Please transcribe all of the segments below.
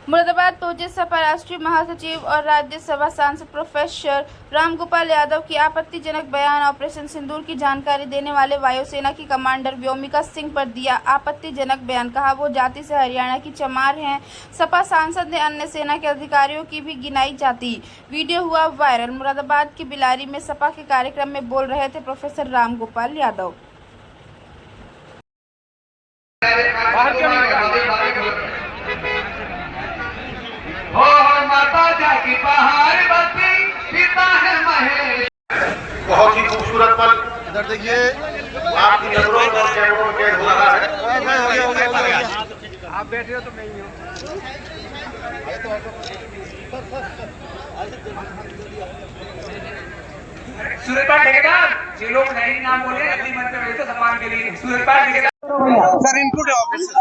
मुरादाबाद पहुंचे सपा राष्ट्रीय महासचिव और राज्यसभा सांसद प्रोफेसर रामगोपाल यादव की आपत्तिजनक बयान। ऑपरेशन सिंदूर की जानकारी देने वाले वायुसेना की कमांडर व्योमिका सिंह पर दिया आपत्तिजनक बयान, कहा वो जाति से हरियाणा की चमार हैं। सपा सांसद ने अन्य सेना के अधिकारियों की भी गिनाई जाती। वीडियो हुआ वायरल। मुरादाबाद के बिलारी में सपा के कार्यक्रम में बोल रहे थे प्रोफेसर रामगोपाल यादव। बहुत ही खूबसूरत पल इधर देखिए, आपकी नजरों और कैमरों में कैद हो रहा है। आप बैठे हो तो मैं ही हूँ। सूर्यपाल ठेकेदार, जो लोग नहीं नाम बोले अगली मंच में बैठे सम्मान के लिए। सूर्यपाल ठेकेदार सर इनपुट है ऑफिस सर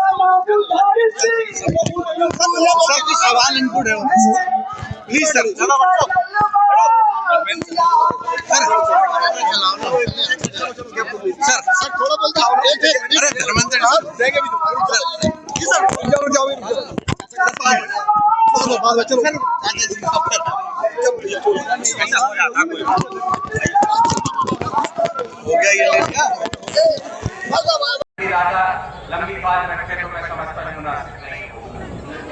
कुछ सवाल इनपुट है प्लीज सर। सर सर थोड़ा बोलते हैं। अरे धर्मेंद्र सर देंगे भी तुम्हारी सर जाओ चलो सर कैसा हो रहा था कोई हो गया ये ज्यादा लंबी बात रखे तो मैं समझता हूँ मुनासिब नहीं हो।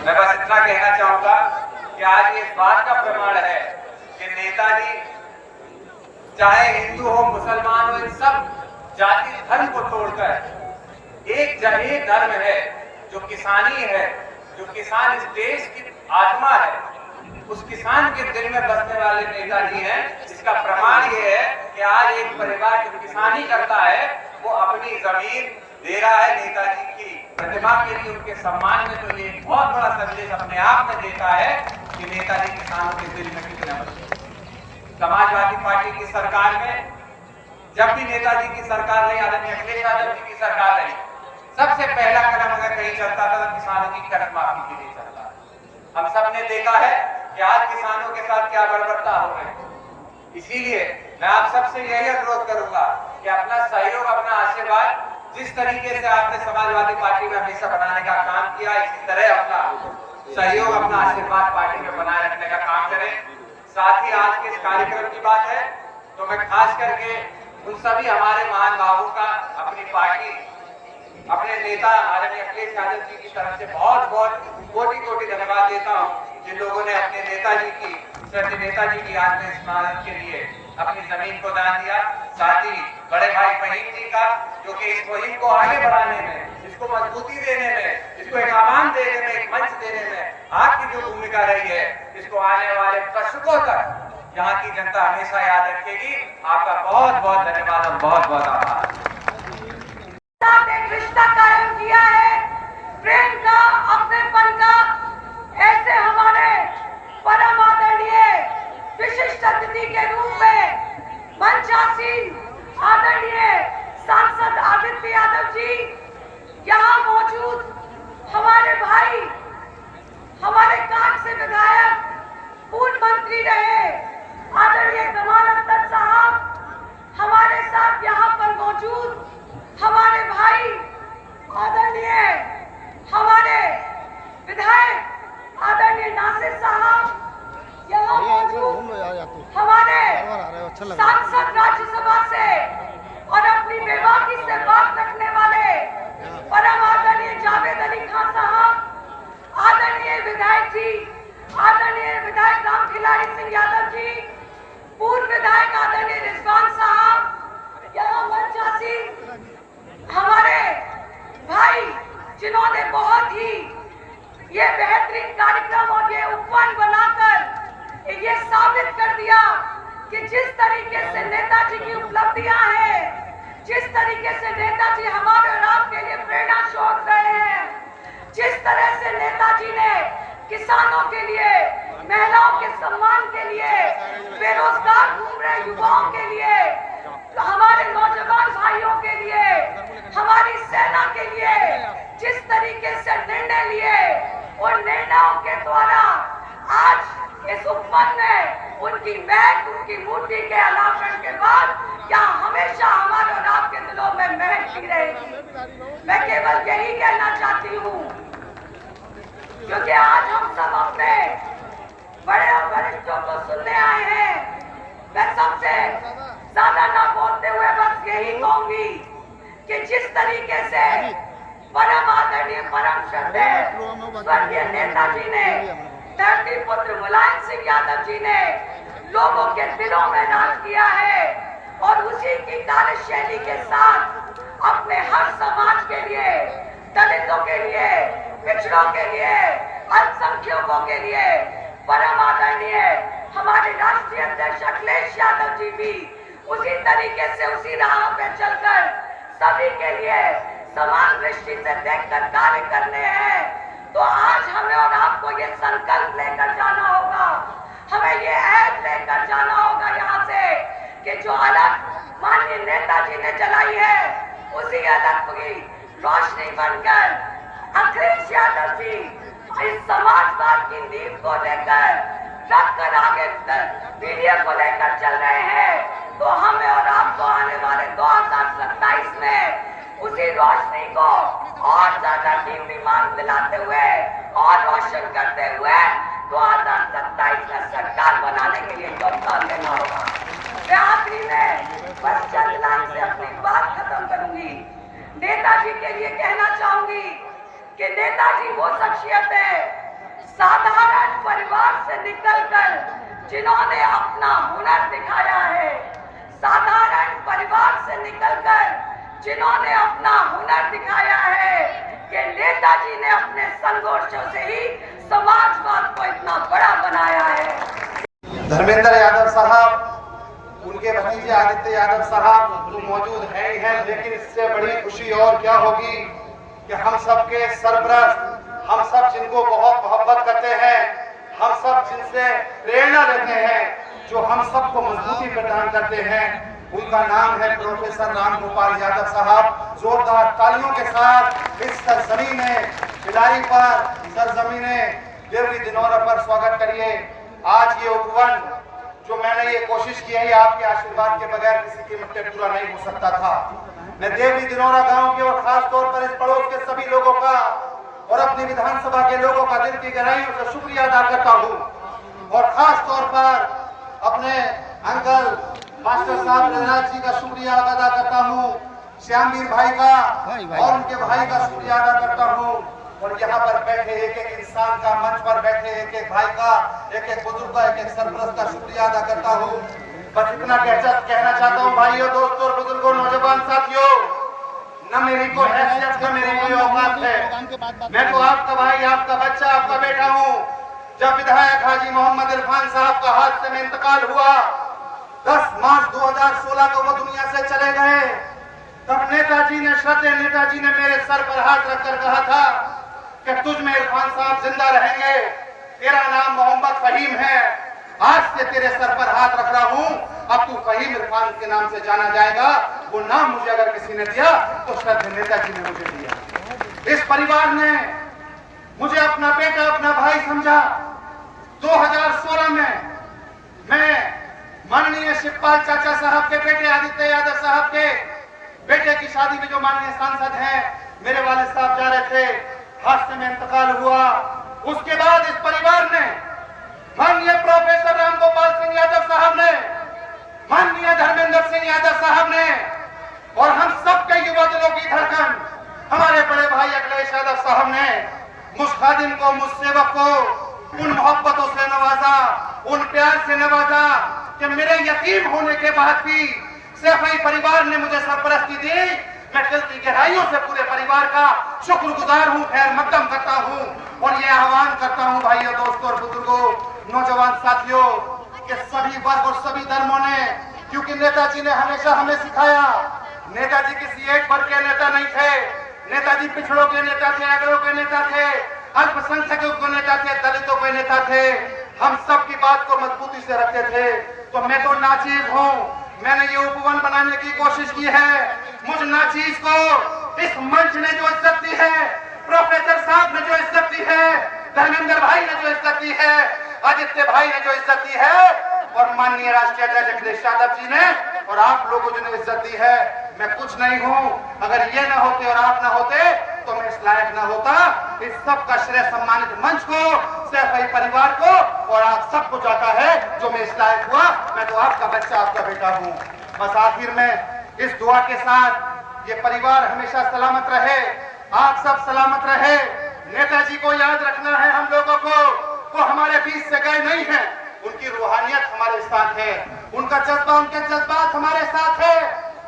मैं बस इतना कहना चाहूंगा कि आज इस बात का प्रमाण है कि नेताजी चाहे हिंदू हो मुसलमान हो, इन सब जाति धर्म को तोड़कर एक धर्म है जो किसानी है, जो किसान इस देश की आत्मा है, उस किसान के दिल में बसने वाले नेताजी हैं। इसका प्रमाण ये है कि आज एक परिवार जो किसानी करता है वो अपनी जमीन दे रहा है नेताजी की प्रतिमा के लिए, उनके सम्मान में। तो ये बहुत बड़ा संदेश अपने आप में देता है कि नेताजी किसानों के दिल में कितना बसते। समाजवादी पार्टी की सरकार में जब भी नेताजी की सरकार रही, आदरणीय अखिलेश यादव जी की सरकार रही, सबसे पहला कदम अगर कहीं चलता था तो किसानों की कर्ज माफी के लिए चलता। हम सब ने देखा है कि आज किसानों के साथ क्या बर्बरता हो रही है। इसीलिए मैं आप सबसे यही अनुरोध करूंगा कि अपना सहयोग, अपना आशीर्वाद, जिस तरीके से आपने समाजवादी पार्टी में हमेशा बनाने का काम किया, इसी तरह अपना सहयोग, अपना आशीर्वाद पार्टी में बनाए रखने का काम करें। साथ ही आज के इस कार्यक्रम की बात है तो मैं खास करके उन सभी हमारे महान भावों का अपनी पार्टी, अपने नेता आदरणीय अखिलेश यादव जी की तरफ से बहुत बहुत कोटि धन्यवाद देता हूं, जिन लोगों ने अपने नेताजी की याद में स्मारक के लिए अपनी जमीन को दान दिया। साथ ही बड़े भाई फहीम जी का, जो कि इस मुहिम को आगे बढ़ाने में, इसको मजबूती देने में, इसको एक आह्वान देने में, एक मंच देने में आपकी जो भूमिका रही है, इसको आने वाले दशकों तक यहाँ की जनता हमेशा याद रखेगी। आपका बहुत बहुत धन्यवाद और बहुत बहुत आभार। एक रिश्ता कायम किया है, प्रेम का, अपनेपन का। ऐसे हमारे परम आदरणीय विशिष्ट अतिथि के रूप में मंचासीन आदरणीय सांसद आदित्य यादव जी, यहाँ मौजूद हमारे भाई, हमारे कांट से विधायक, पूर्व मंत्री रहे आदरणीय कमाल अख्तर साहब, हमारे साथ यहाँ पर मौजूद हमारे भाई आदरणीय हमारे विधायक आदरणीय नासिर साहब, यहाँ मौजूद हमारे सांसद राज्यसभा से और अपनी बेबाकी से बात रखने वाले परम आदरणीय जावेद अली खान साहब, आदरणीय विधायक जी, आदरणीय विधायक रामखिलारी सिंह यादव जी, पूर्व विधायक आदरणीय रिजवान साहब, यहाँ मंचासीन हमारे भाई जिन्होंने बहुत ही ये बेहतरीन कार्यक्रम और ये उपवन बनाकर ये साबित कर दिया कि जिस तरीके से नेताजी की उपलब्धियां हैं, जिस तरीके से नेताजी हमारे और आपके लिए प्रेरणा स्रोत रहे हैं, जिस तरह से नेताजी ने किसानों के लिए, महिलाओं के सम्मान के लिए, बेरोजगार घूम रहे युवाओं के लिए, हमारे नौजवान भाइयों के लिए, हमारी सेना के लिए जिस तरीके से निर्णय लिए, और निर्णयों के द्वारा आज इस उपवन में उनकी महक, उनकी मूर्ति के अनावरण के बाद यहाँ हमेशा हमारे और आपके दिलों में महक ही रहेगी। मैं केवल यही कहना चाहती हूँ क्योंकि आज हम सब अपने बड़े और वरिष्ठों को सुनने आए हैं। मैं सबसे ज्यादा ना बोलते हुए बस यही कहूंगी कि जिस तरीके से परम आदरणीय परम श्रद्धेय स्वर्गीय नेताजी ने, धरती पुत्र मुलायम सिंह यादव जी ने लोगों के दिलों में राज किया है और उसी की कार्यशैली के साथ अपने हर समाज के लिए, दलितों के लिए, पिछड़ों के लिए, अल्पसंख्यकों के लिए परम आदरणीय हमारे राष्ट्रीय अध्यक्ष अखिलेश यादव जी भी उसी तरीके से उसी राह पे चलकर सभी के लिए समान दृष्टि से देखकर कार्य करने हैं। तो आज हमें और आपको ये संकल्प लेकर जाना होगा, हमें ये ऐड लेकर जाना होगा यहाँ से कि जो अलग माननीय नेताजी ने जलाई है उसी अलग की रोशनी बनकर अखिलेश यादव जी इस समाजवाद की नींव को लेकर रखकर आगे पीढ़ियों को लेकर चल रहे हैं। तो हमें और आपको आने वाले 2027 में उसी रोशनी को और ज्यादा कीर्तिमान दिलाते हुए और रोशन करते हुए 2027 में सरकार बनाने के लिए योगदान देना होगा। मैं आखिरी में बस चंद लाइन से अपनी बात खत्म करूंगी। नेताजी के लिए कहना चाहूंगी कि नेताजी वो शख्सियत है साधारण परिवार से निकलकर जिन्होंने अपना हुनर दिखाया है, साधारण परिवार से निकलकर जिन्होंने अपना हुनर दिखाया है कि नेताजी ने अपने संघर्षों से ही समाजवाद को इतना बड़ा बनाया है। धर्मेंद्र यादव साहब, उनके भतीजे आदित्य यादव साहब तो मौजूद हैं ही हैं, लेकिन इससे बड़ी खुशी और क्या होगी कि हम सबके सरपरस्त, हम सब जिनको बहुत मोहब्बत करते हैं, हम सब जिनसे प्रेरणा लेते हैं, जो हम सबको मजबूती प्रदान करते हैं, उनका नाम है प्रोफेसर रामगोपाल यादव साहब। जोरदार तालियों के साथ इस सरजमीने बिलारी पर, सरजमीने देवरी दिनौरा पर स्वागत करिए। आज ये उपवन जो मैंने ये कोशिश की है, आपके आशीर्वाद के बगैर किसी कीमत पे पूरा नहीं हो सकता था। मैं देवरी दिनौरा गांव के और खास तौर पर इस पड़ोस के सभी लोगों का और अपनी विधानसभा के लोगों का दिल की गहराइयों से शुक्रिया अदा करता हूं और खास तौर पर अपने अंकल मास्टर साहब रजनाथ जी का शुक्रिया अदा करता हूं, श्यामवीर भाई का और उनके भाई का शुक्रिया अदा करता हूं और यहाँ पर बैठे एक एक इंसान का, मंच पर बैठे एक एक भाई का, एक एक बुजुर्ग का, एक एक सरपरस्त का शुक्रिया अदा करता हूँ। बस इतना कहना चाहता हूँ भाइयों, दोस्तों और बुजुर्गों, नौजवान साथियों, न मेरी कोई हैसियत, न मेरी कोई औकात है। मैं तो आपका भाई, आपका बच्चा, आपका बेटा हूँ। जब विधायक हाजी मोहम्मद इरफान साहब का हादसे में इंतकाल हुआ 10 मार्च 2016 को वो दुनिया से चले गए, तब नेताजी ने, श्रद्धेय नेताजी ने मेरे सर पर हाथ रखकर कहा था कि तुझ में इरफान साहब जिंदा रहेंगे, तेरा नाम मोहम्मद फहीम है, आज से तेरे सर पर हाथ रख रहा हूं, अब तू फहीम इरफान के नाम से जाना जाएगा। वो नाम मुझे अगर किसी ने दिया तो श्रद्धेय नेताजी ने मुझे दिया। इस परिवार ने मुझे अपना बेटा, अपना भाई समझा। 2016 में मैं माननीय शिवपाल चाचा साहब के बेटे आदित्य यादव साहब के बेटे की शादी में, जो माननीय सांसद हैं, मेरे वालिद साहब जा रहे थे, हादसे में इंतकाल हुआ। उसके बाद इस परिवार ने माननीय प्रोफेसर रामगोपाल सिंह यादव साहब ने, माननीय धर्मेंद्र सिंह यादव साहब ने और हम सब के युवा दिलों की धड़कन हमारे बड़े भाई अखिलेश यादव साहब ने मुझ खादिम को, मुझ सेवक को उन मोहब्बतों से नवाजा, उन प्यार से नवाजा कि मेरे यतीम होने के बाद भी सैफई परिवार ने मुझे सरपरस्ती दी। मैं दिल की गहराइयों से पूरे परिवार का शुक्रगुजार हूँ, खैर मकदम करता हूँ और ये आह्वान करता हूँ भाइयों, दोस्तों और बुजुर्गों, नौजवान साथियों, कि सभी वर्ग और सभी धर्मों ने, क्योंकि नेताजी ने हमेशा हमें सिखाया, नेताजी किसी एक वर्ग के नेता नहीं थे, नेताजी पिछड़ों के नेता थे, अगड़ों के नेता थे, अल्पसंख्यकों के नेता थे, दलितों के नेता थे। हम सब की बात को मजबूती से रखते थे। तो मैं तो नाचीज हूँ, मैंने ये उपवन बनाने की कोशिश की है। मुझ नाचीज को इस मंच ने जो इज्जत दी है, प्रोफेसर साहब ने जो इज्जत दी है, धर्मेंद्र भाई ने जो इज्जत दी है, आदित्य भाई ने जो इज्जत दी है और माननीय राष्ट्रीय अध्यक्ष अखिलेश यादव जी ने और आप लोगों ने इज्जत दी है, मैं कुछ नहीं हूँ। अगर ये ना होते और आप ना होते तो मैं इस लायक ना होता। इस सब का श्रेय सम्मानित मंच को, सैफई परिवार को और आप सबको जाता है जो मैं इस लायक हुआ। मैं तो आपका बच्चा, आपका बेटा हूँ। बस आखिर में इस दुआ के साथ ये परिवार हमेशा सलामत रहे, आप सब सलामत रहे। नेताजी को याद रखना है हम लोगों को, वो हमारे बीच से गए नहीं है, उनकी रूहानियत हमारे साथ है, उनका जज्बा, उनके जज्बात हमारे साथ है,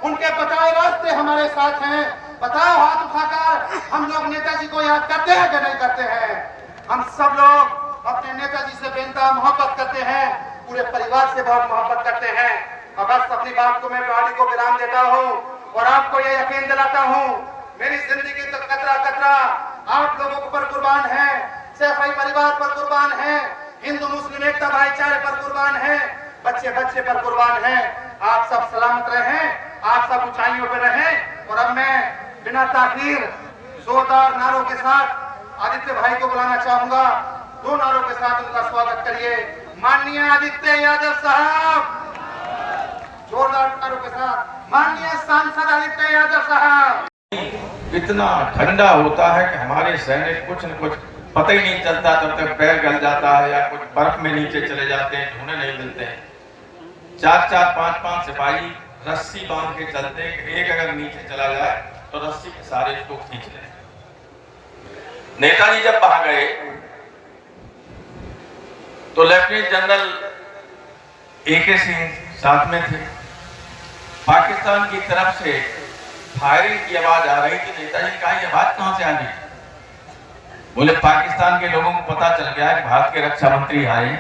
उनके बताए रास्ते हमारे साथ हैं। बताओ हाथ उठाकर, हम लोग नेताजी को याद करते हैं कि नहीं करते हैं? हम सब लोग अपने नेताजी से बेनता मोहब्बत करते हैं, पूरे परिवार से बहुत मोहब्बत करते हैं। अब बस अपनी बात को मैं गाड़ी को विराम देता हूँ और आपको यह यकीन दिलाता हूँ, मेरी जिंदगी तो कतरा कतरा आप लोगों के ऊपर कुर्बान है, सैफई परिवार पर कुर्बान है, हिंदू मुस्लिम एकता भाईचारे पर कुर्बान है, बच्चे बच्चे पर कुर्बान है। आप सब सलामत रहें, आप सब ऊंचाइयों पर रहें। और अब मैं बिना ताखीर जोरदार नारों के साथ आदित्य भाई को बुलाना चाहूंगा। 2 नारों के साथ उनका स्वागत करिए। माननीय आदित्य यादव साहब, जोरदार नारों के साथ माननीय सांसद आदित्य यादव साहब। इतना ठंडा होता है कि हमारे सैनिक कुछ न कुछ पता ही नहीं चलता, तब तक पैर गल जाता है या कुछ बर्फ में नीचे चले जाते हैं, ढूंढने नहीं मिलते हैं। 4-4, 5-5 सिपाही रस्सी बांध के चलते हैं कि एक अगर नीचे चला जाए तो रस्सी के सारे इसको खींच लें। नेताजी जब वहां गए तो लेफ्टिनेंट जनरल AK सिंह साथ में थे। पाकिस्तान की तरफ से फायरिंग की आवाज आ रही थी। नेताजी ने कहा ये आवाज कहां से आ रही? बोले पाकिस्तान के लोगों को पता चल गया कि भारत के रक्षा मंत्री आए।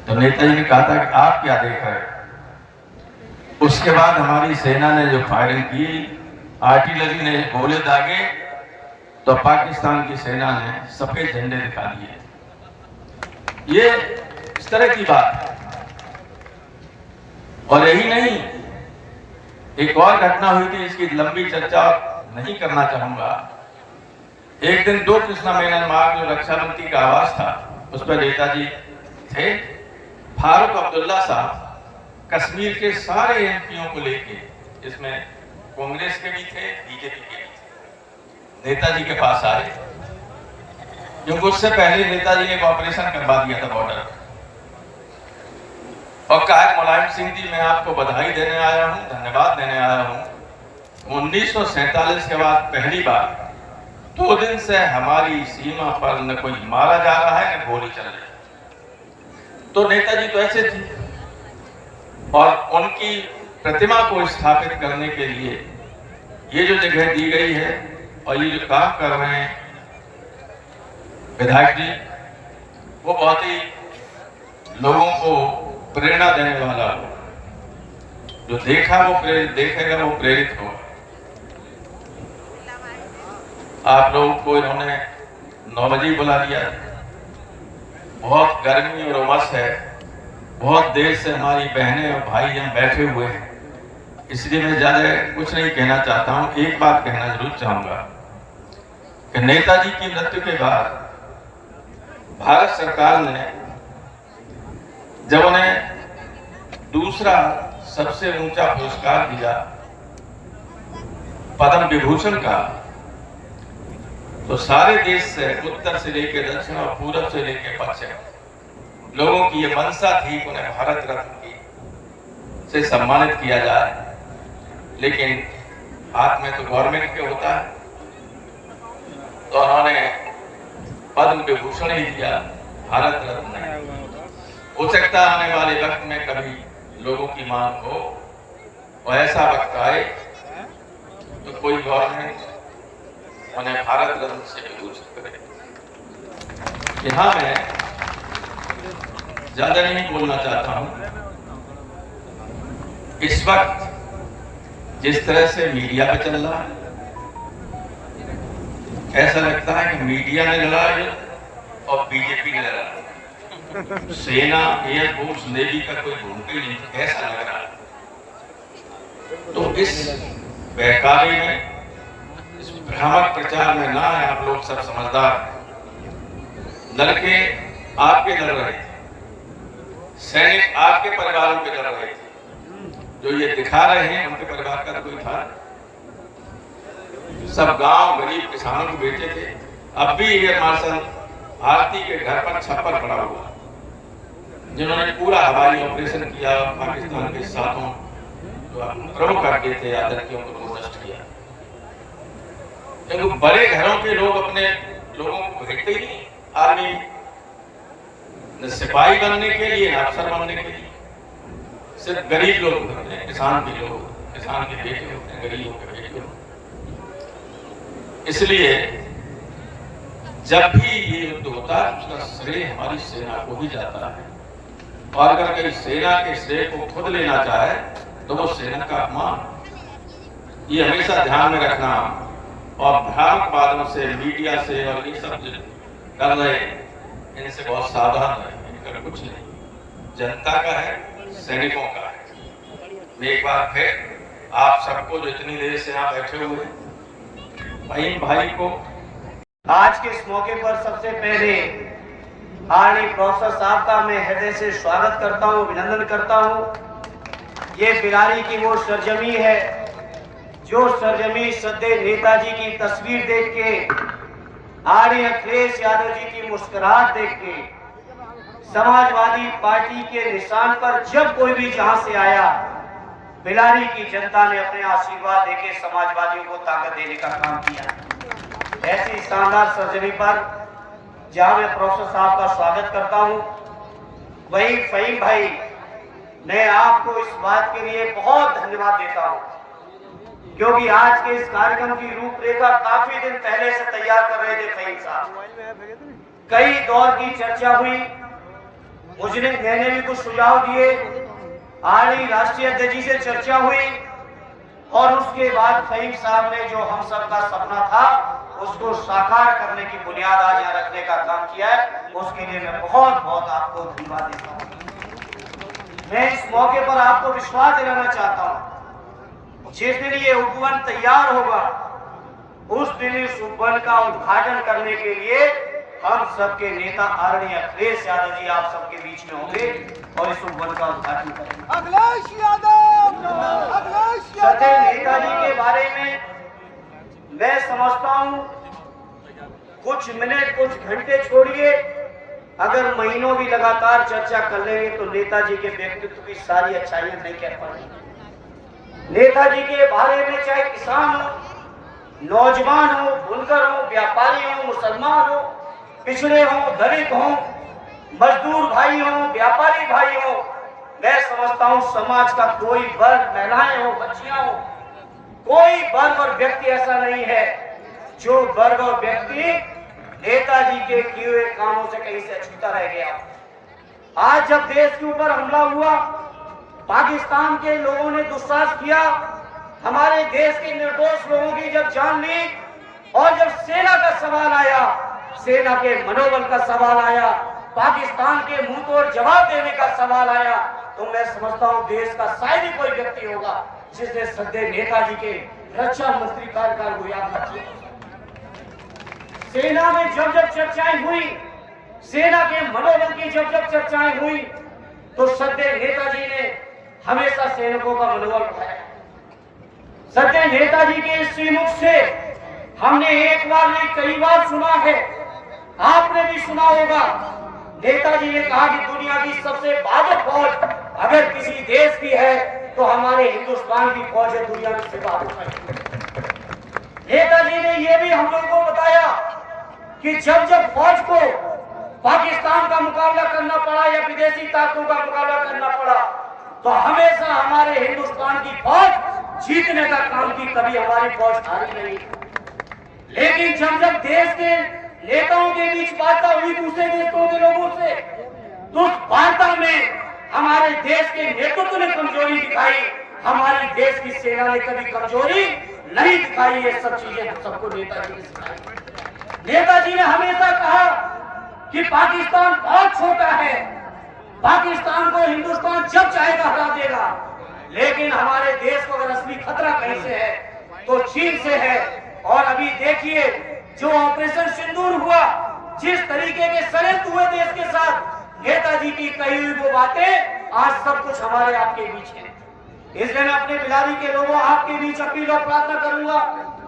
तो नेताजी ने कहा था कि आप क्या देख रहे हैं? उसके बाद हमारी सेना ने जो फायरिंग की, आर्टिलरी ने गोले दागे, तो पाकिस्तान की सेना ने सफेद झंडे दिखा दिए। ये इस तरह की बात है। और यही नहीं, एक और घटना हुई थी, इसकी लंबी चर्चा नहीं करना चाहूंगा। एक दिन 2 कृष्णा मेनन मार्ग जो रक्षा मंत्री का आवास था, उस पर नेताजी थे। फारूक अब्दुल्ला साहब कश्मीर के सारे MPओं को लेके, इसमें कांग्रेस के भी थे, BJP के भी थे, नेताजी के पास आए, क्योंकि उससे पहले नेताजी ने एक ऑपरेशन करवा दिया था बॉर्डर पर। और कहा मुलायम सिंह जी, मैं आपको बधाई देने आया हूं, धन्यवाद देने आया हूं। 1947 के बाद पहली बार 2 दिन से हमारी सीमा पर न कोई मारा जा रहा है न गोली चल रही। तो नेताजी तो ऐसे थे, और उनकी प्रतिमा को स्थापित करने के लिए ये जो जगह दी गई है और ये जो काम कर रहे हैं विधायक जी, वो बहुत ही लोगों को प्रेरणा देने वाला हो। जो देखा वो प्रेरित देखेगा, वो प्रेरित हो। आप लोगों को इन्होंने 9 बजे बुला लिया। बहुत गर्मी और उमस है, बहुत देर से हमारी बहनें और भाई यहाँ बैठे हुए हैं, इसलिए मैं ज्यादा कुछ नहीं कहना चाहता हूँ। एक बात कहना जरूर चाहूंगा कि नेताजी की मृत्यु के बाद भारत सरकार ने जब उन्हें दूसरा सबसे ऊंचा पुरस्कार दिया, पद्म विभूषण का, तो सारे देश से, उत्तर से लेकर दक्षिण और पूरब से लेकर पश्चिम, लोगों की ये मंशा थी कि उन्हें भारत रत्न की से सम्मानित किया जाए। लेकिन हाथ में तो गवर्नमेंट के होता है, तो उन्होंने पद्म विभूषण ही दिया, भारत रत्न नहीं। हो सकता है आने वाले वक्त में कभी लोगों की मांग हो और ऐसा वक्त आए तो कोई गवर्नमेंट उन्हें भारत रत्न से विभूषित करे। यहाँ मैं ज्यादा नहीं बोलना चाहता हूं। इस वक्त जिस तरह से मीडिया पे चल रहा है, ऐसा लगता है कि मीडिया ने लड़ा और बीजेपी ने लड़ा। सेना, एयरफोर्स, नेवी का कोई भूमिका नहीं, ऐसा लग रहा है। तो इस बहकावे में, इस भ्रामक प्रचार में ना है। आप लोग सब समझदार हैं। लड़के आपके लड़ रहे थे, सैनिक आपके परिवारों के लड़ रहे थे। जो ये दिखा रहे हैं उनके परिवार का कोई था। सब गांव गरीब किसानों के बेटे थे, अब भी एयर मार्शल भारती के घर पर छप्पर पड़ा हुआ, जिन्होंने पूरा हवाई ऑपरेशन किया, पाकिस्तान के साथों प्रमुख अड्डे थे आतंकियों को नष्ट किया। क्योंकि बड़े घरों के लोग अपने लोगों को भेजते ही नहीं आर्मी, न सिपाही बनने के लिए, न अफसर बनने के लिए। सिर्फ गरीब लोग होते हैं, किसान के लोग, किसान के बेटे होते हैं, गरीबों के बेटे होते हैं। इसलिए जब भी ये युद्ध होता है उसका श्रेय हमारी सेना को ही जाता है, और अगर कोई सेना के श्रेय को खुद लेना चाहे तो वो सेना का अपमान। ये हमेशा ध्यान में रखना, और भ्रामक बातों से, मीडिया से और ये सब जो कर रहे हैं इनसे बहुत सावधान रहें। इनका कुछ नहीं, जनता का है, सैनिकों का है। मैं एक बार फिर आप सबको जो इतनी देर से यहाँ बैठे हुए हैं, भाई को आज के इस मौके पर सबसे पहले आर्मी प्रोफेसर साहब का मैं हृदय से स्वागत करता हूँ, अभिनंदन करता हूँ। ये बिलारी की वो सरजमी है जो सरजमी श्रद्धेय नेताजी की तस्वीर देख के, आर्य अखिलेश यादव जी की मुस्कुराहट देख के, समाजवादी पार्टी के निशान पर जब कोई भी जहां से आया, बिलारी की जनता ने अपने आशीर्वाद देके समाजवादियों को ताकत देने का काम किया। ऐसी शानदार सरजमी पर जहां मैं प्रोफेसर साहब का स्वागत करता हूं, वही फहीम भाई, मैं आपको इस बात के लिए बहुत धन्यवाद देता हूं, क्योंकि आज के इस कार्यक्रम की रूपरेखा काफी दिन पहले से तैयार कर रहे थे फहीम साहब। कई दौर की चर्चा हुई, मैंने भी कुछ सुझाव दिए, आर्मी राष्ट्रीय अध्यक्ष जी से चर्चा हुई, और उसके बाद फहीम साहब ने जो हम सब का सपना था उसको साकार करने की बुनियाद आज यहाँ रखने का काम किया है। उसके लिए मैं बहुत बहुत आपको धन्यवाद देता हूँ। मैं इस मौके पर आपको विश्वास दिलाना चाहता हूँ, जिस दिन ये उपवन तैयार होगा उस दिन इस उपवन का उद्घाटन करने के लिए हम सबके नेता आदरणीय अखिलेश यादव जी आप सबके बीच में होंगे और इस उपवन का उद्घाटन करेंगे। अखिलेश यादव, सदैव नेताजी के बारे में मैं समझता हूं, कुछ मिनट कुछ घंटे छोड़िए, अगर महीनों भी लगातार चर्चा कर लेंगे तो नेताजी के व्यक्तित्व की सारी अच्छाइयां नहीं कह पाएंगे। नेताजी के बारे में चाहे किसान हो, नौजवान हो, बुनकर हो, व्यापारी हो, मुसलमान हो, पिछड़े हो, दलित हो, मजदूर भाई हो, व्यापारी भाई हो, मैं समझता हूं समाज का कोई वर्ग, महिलाएं हो, बच्चियां हो, कोई वर्ग और व्यक्ति ऐसा नहीं है जो वर्ग और व्यक्ति नेताजी के किए हुए कामों से कहीं से अछूता रह गया। आज जब देश के ऊपर हमला हुआ, पाकिस्तान के लोगों ने दुस्साहस किया, हमारे देश के निर्दोष लोगों की जब जान ली, और जब सेना का सवाल आया, सेना के मनोबल का सवाल आया, पाकिस्तान के मुंह तोड़ जवाब देने का सवाल आया, तो मैं समझता हूं देश का शायद ही कोई व्यक्ति होगा जिसने श्रद्धेय नेताजी के रक्षा मंत्री कार्यकाल को याद रखिए। सेना में जब जब चर्चाएं हुई, सेना के मनोबल की जब जब चर्चाएं हुई, तो श्रद्धेय नेताजी ने हमेशा सैनिकों का मनोबल बढ़ाया। श्रद्धेय नेताजी के इस श्रीमुख से हमने एक बार नहीं कई बार सुना है, आपने भी सुना होगा, नेताजी ने कहा कि दुनिया की सबसे बहादुर फौज अगर किसी देश की है तो हमारे हिंदुस्तान की फौज है दुनिया में सबसे बहादुर। नेताजी ने यह भी हम लोगों को बताया कि जब जब फौज को पाकिस्तान का मुकाबला करना पड़ा या विदेशी ताकतों का मुकाबला करना पड़ा, तो हमेशा हमारे हिंदुस्तान की फौज जीतने का काम की, कभी हमारी फौज हारी नहीं। लेकिन जब जब देश के नेताओं के बीच वार्ता हुई दूसरे देशों के लोगों से, तो उस वार्ता में हमारे देश के नेतृत्व ने कमजोरी दिखाई, हमारे देश की सेना ने कभी कमजोरी नहीं दिखाई। ये सब चीजें हम सबको नेताजी ने सिखाई। नेताजी ने हमेशा कहा कि पाकिस्तान बहुत छोटा है, पाकिस्तान को हिंदुस्तान जब चाहेगा हरा देगा, लेकिन हमारे देश को अगर असली खतरा कहीं से है तो चीन से है। और अभी देखिए जो ऑपरेशन सिंदूर हुआ, जिस तरीके के षड्यंत्र हुए देश के साथ, नेताजी की कही हुई वो बातें आज सब कुछ हमारे आपके बीच है। इसलिए मैं अपने बिलारी के लोगों आपके बीच अपील और प्रार्थना करूंगा,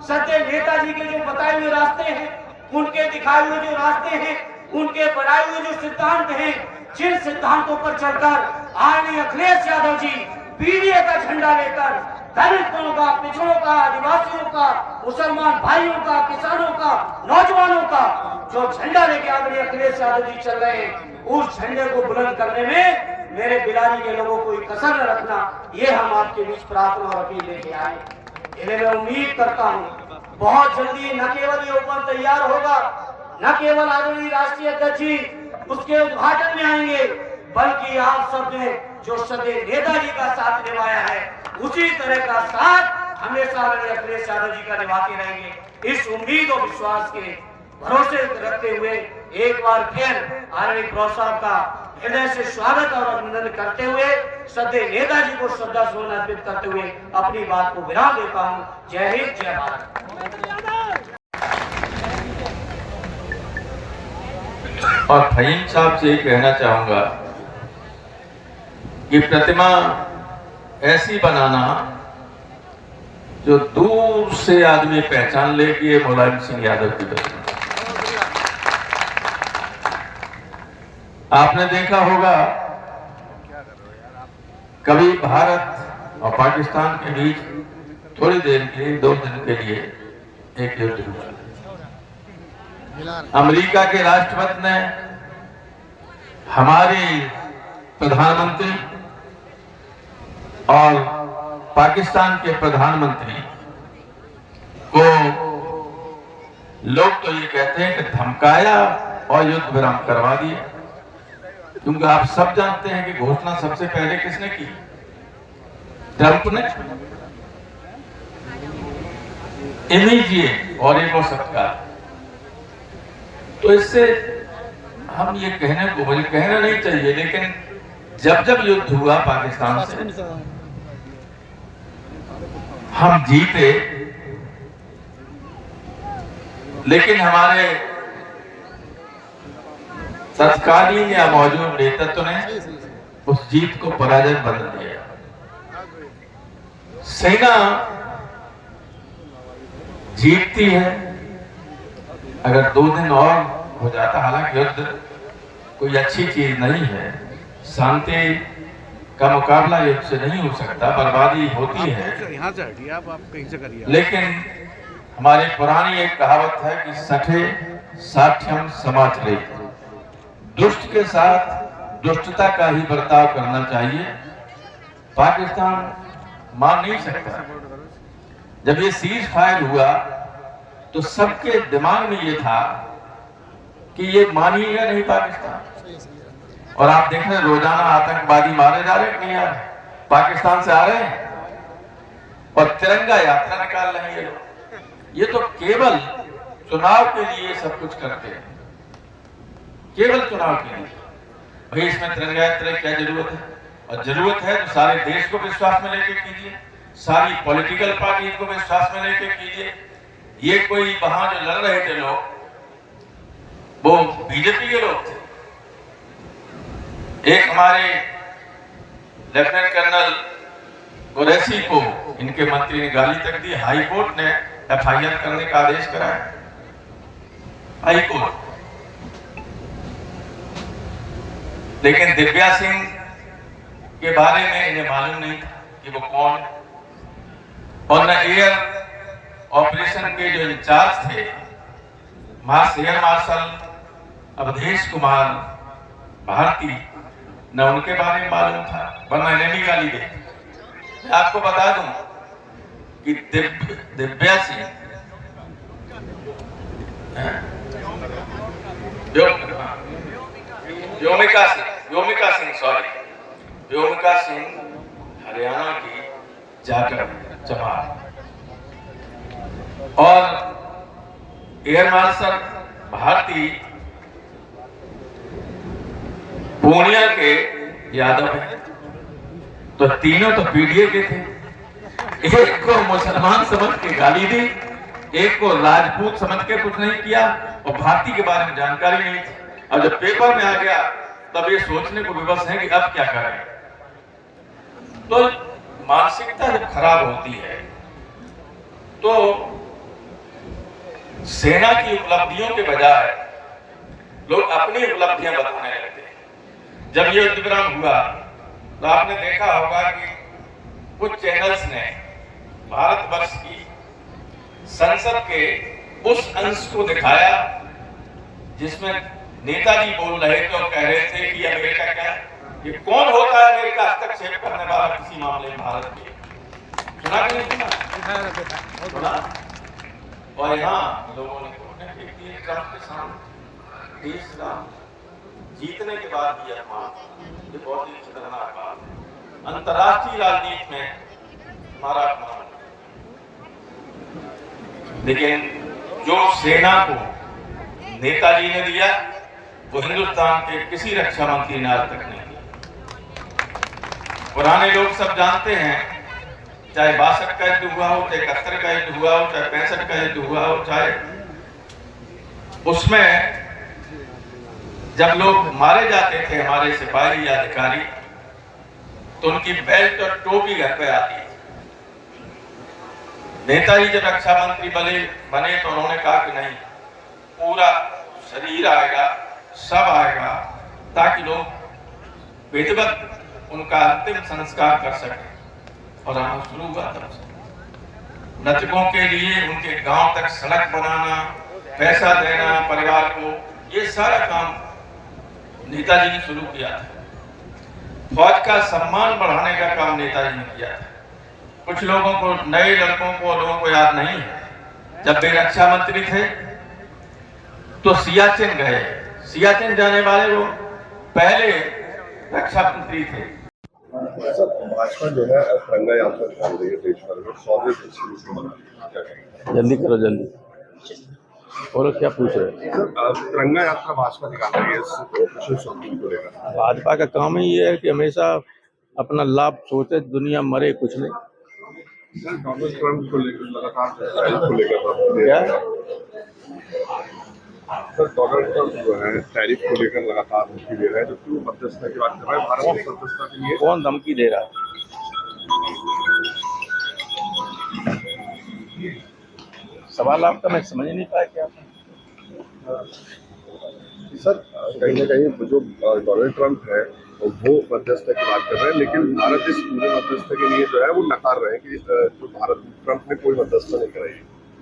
सत्य नेताजी के जो बताए हुए रास्ते हैं उनके दिखाए हुए जो रास्ते हैं, उनके बनाए हुए जो सिद्धांत हैं, जिन सिद्धांतों पर चलकर आदरणीय अखिलेश यादव जी पीडीए का झंडा लेकर दलितों का, पिछड़ों का, आदिवासियों का, मुसलमान भाइयों का, किसानों का, नौजवानों का जो झंडा लेके आदरणीय अखिलेश यादव जी चल रहे हैं, उस झंडे को बुलंद करने में मेरे बिलारी के लोगों को कसर न रखना, ये हम आपके बीच प्रार्थना और अपील लेके आए। इन्हें मैं उम्मीद करता हूँ बहुत जल्दी न केवल ये उपवन तैयार होगा, न केवल आदरणीय राष्ट्रीय अध्यक्ष जी उसके उद्घाटन में आएंगे, बल्कि आप सब ने जो सदैव नेताजी का साथ निभाया है, उसी तरह का साथ हमेशा आदरणीय अखिलेश यादव जी का निभाते रहेंगे। इस उम्मीद और विश्वास के भरोसे रखते हुए एक बार फिर आदरणीय प्रभु साहब का हृदय से स्वागत और अभिनंदन करते हुए सदैव नेताजी को श्रद्धा सुमन अर्पित करते हुए अपनी बात को विराम देता हूँ। जय हिंद, जय भारत। और फहीम साहब से कहना चाहूंगा कि प्रतिमा ऐसी बनाना जो दूर से आदमी पहचान ले कि ये मुलायम सिंह यादव की प्रतिमा। आपने देखा होगा कभी भारत और पाकिस्तान के बीच थोड़ी देर के लिए, 2 दिन के लिए एक युद्ध हुआ। अमेरिका के राष्ट्रपति ने हमारे प्रधानमंत्री और पाकिस्तान के प्रधानमंत्री को, लोग तो ये कहते हैं कि धमकाया और युद्ध विराम करवा दिया, क्योंकि आप सब जानते हैं कि घोषणा सबसे पहले किसने की? ट्रंप ने। इमीडिएट और एक और सबका। तो इससे हम ये कहने को, मुझे कहना नहीं चाहिए, लेकिन जब जब युद्ध हुआ पाकिस्तान से, हम जीते, लेकिन हमारे तत्कालीन या मौजूद नेतृत्व ने उस जीत को पराजय बदल दिया। सेना जीतती है अगर 2 दिन और हो जाता, हालांकि युद्ध कोई अच्छी चीज नहीं है, शांति का मुकाबला युद्ध से नहीं हो सकता, बर्बादी होती है। यहाँ से हटिए, आप कहीं से करिए। लेकिन हमारी पुरानी एक कहावत है कि सठे साठ्यम समाचरे, दुष्ट के साथ दुष्टता का ही बर्ताव करना चाहिए। पाकिस्तान मान नहीं सकता। जब ये सीज फायर हुआ तो सबके दिमाग में ये था कि ये मानिएगा नहीं पाकिस्तान। और आप देख रहे हैं रोजाना आतंकवादी मारे जा रहे, नहीं आ रहे, पाकिस्तान से आ रहे हैं और तिरंगा यात्रा निकाल रहे हैं ये लोग। ये तो केवल चुनाव के लिए सब कुछ करते हैं, केवल चुनाव के लिए। भाई इसमें तिरंगा यात्रा की क्या जरूरत है? और जरूरत है तो सारे देश को विश्वास में लेके कीजिए, सारी पॉलिटिकल पार्टी को विश्वास में लेके कीजिए। ये कोई वहां जो लड़ रहे थे लोग, वो बीजेपी के लोग थे। एक हमारे लेफ्टिनेंट कर्नल कुरैशी को इनके मंत्री ने गाली तक दी, हाई कोर्ट ने FIR करने का आदेश कराया, हाई कोर्ट। लेकिन दिव्या सिंह के बारे में इन्हें मालूम नहीं था कि वो कौन, और न एयर ऑपरेशन के जो इंचार्ज थे एयर मार्शल अवधेश कुमार भारती, न उनके बारे में मालूम था, वरना इन्हें भी गाली दे। मैं आपको बता दूं कि दिव्या सिंह व्योमिका सिंह हरियाणा की जाकर जमात, और एयर मार्शल भारती पूर्णिया के यादव हैं। तो तीनों तो पीडीए के थे। एक को मुसलमान समझ के गाली दी, एक को राजपूत समझ के कुछ नहीं किया, और भारती के बारे में जानकारी नहीं थी। और जब पेपर में आ गया तब ये सोचने को विवश है कि अब क्या करें। तो मानसिकता जब खराब होती है तो सेना की उपलब्धियों के बजाय लोग अपनी उपलब्धियां बताने लगते हैं। जब ये युद्ध विराम हुआ तो आपने देखा होगा कि कुछ चैनल्स ने भारतवर्ष की संसद के उस अंश को दिखाया जिसमें नेताजी बोल रहे थे और कह रहे थे कि अमेरिका क्या, ये कौन होता है अमेरिका हस्तक्षेप करने वाला किसी मामले में भारत के? सुना कि नहीं सुना? और यहाँ लोगों ने ट्रंप के सामने देश का जीतने के बाद भी अपमान, ये बहुत ही खतरनाक बात है। अंतर्राष्ट्रीय राजनीति में हमारा अपमान, लेकिन जो सेना को नेताजी ने दिया वो हिंदुस्तान के किसी रक्षा मंत्री ने आज तक नहीं दिया। पुराने लोग सब जानते हैं, चाहे 62 का युद्ध हुआ हो, चाहे 71 का युद्ध हुआ हो, चाहे 65 का युद्ध हुआ हो, चाहे उसमें जब लोग मारे जाते थे हमारे सिपाही या अधिकारी, तो उनकी बेल्ट और टोपी घर पे आती थी। नेताजी जब रक्षा मंत्री बने तो उन्होंने कहा कि नहीं, पूरा शरीर आएगा, सब आएगा, ताकि लोग विधिवत उनका अंतिम संस्कार कर सके। और आना शुरू हुआ तब से। मृतकों के लिए उनके गांव तक सड़क बनाना, पैसा देना परिवार को, ये सारा काम नेताजी ने शुरू किया था। फौज का सम्मान बढ़ाने का काम नेताजी ने किया था। कुछ लोगों को, नए लोगों को याद नहीं है, जब वे रक्षा मंत्री थे तो सियाचिन गए। सियाचिन जाने वाले वो पहले रक्षा मंत्री थे। भाजपा जो है तिरंगा यात्रा निकाल रही है देश भर में, 100 जल्दी करो जल्दी। और क्या पूछ रहे हैं? तिरंगा यात्रा भाजपा निकाल रही है विशेष को लेकर। भाजपा का काम ही ये है कि हमेशा अपना लाभ सोचे, दुनिया मरे कुछ नहीं। डोनाल्ड ट्रंप को लेकर लगातार टैरिफ को लेकर क्या सर, डोनाल्ड ट्रंप जो है टैरिफ को लेकर लगातार धमकी दे रहे हैं, जबकि वो मध्यस्थता की बात कर रहे हैं। भारत की मध्यस्थता के लिए कौन धमकी दे रहा है? सवाल आपका मैं समझ नहीं पाया क्या? सर कहीं ना कहीं जो डोनाल्ड ट्रंप है वो मध्यस्थता की बात कर रहे हैं, लेकिन भारत इस पूरे मध्यस्थता के लिए जो है वो नकार रहे हैं कि जो भारत ट्रंप ने कोई मध्यस्थता नहीं कराई।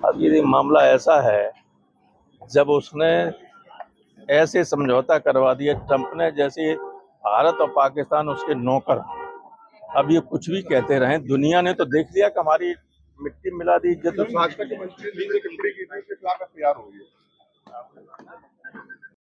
अब ये मामला ऐसा है, जब उसने ऐसे समझौता करवा दिया ट्रंप ने, जैसे भारत और पाकिस्तान उसके नौकर। अब ये कुछ भी कहते रहे, दुनिया ने तो देख लिया कि हमारी मिट्टी मिला दी इज्जत। भाजपा के मंत्री ने टिप्पणी की थी, उसके खिलाफ एफआईआर हुई है।